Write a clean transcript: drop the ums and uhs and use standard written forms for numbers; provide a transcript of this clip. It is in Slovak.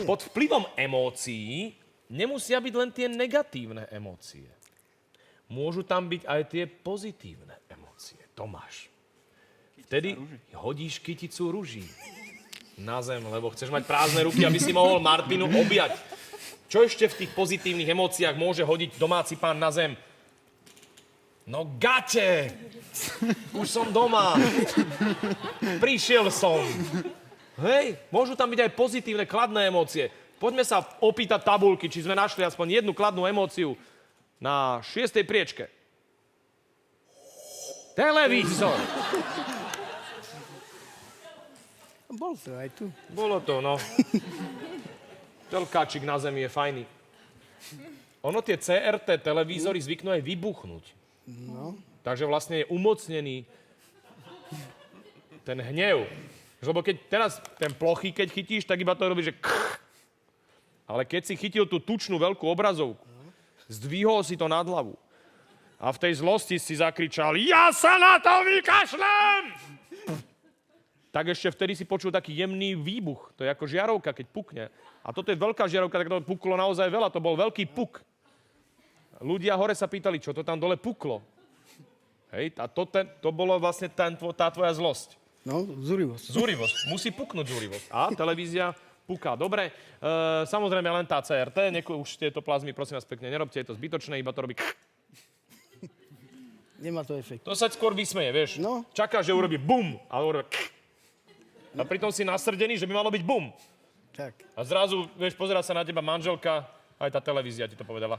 Pod vplyvom emócií nemusia byť len tie negatívne emócie. Môžu tam byť aj tie pozitívne emócie. Tomáš, vtedy hodíš kyticu ruží na zem, lebo chceš mať prázdne ruky, aby si mohol Martinu objať. Čo ešte v tých pozitívnych emóciách môže hodiť domáci pán na zem? No gate! Už som doma. Prišiel som. Hej, môžu tam byť aj pozitívne, kladné emócie. Poďme sa opýtať tabuľky, či sme našli aspoň jednu kladnú emóciu na 6. priečke. Televízor. Bol to aj tu. Bolo to, no. Telkáčik na zemi je fajný. Ono tie CRT televízory zvyknú aj vybuchnúť. No. Takže vlastne je umocnený ten hnev. Lebo keď teraz ten plochý, keď chytíš, tak iba to robí, že krch. Ale keď si chytil tú tučnú veľkú obrazovku, zdvihol si to nad hlavu a v tej zlosti si zakričal: Ja sa na to vykašlem! Tak ešte vtedy si počul taký jemný výbuch. To je ako žiarovka, keď pukne. A toto je veľká žiarovka, tak to puklo naozaj veľa. To bol veľký puk. Ľudia hore sa pýtali, čo to tam dole puklo. Hej, a to bolo vlastne tá tvoja zlosť. No, zúrivosť. Zúrivosť. Musí puknúť zúrivosť. A televízia puká. Dobre, samozrejme len tá CRT. Už tieto plazmy, prosím vás pekne, nerobte, je to zbytočné, iba to robí... Nemá to efekt. To sa skôr vysmeje, vieš. No. Čaká, že urobí bum, ale urobí... A pritom si nasrdený, že by malo byť bum. Tak. A zrazu, vieš, pozerá sa na teba manželka, aj tá televízia ti to povedala.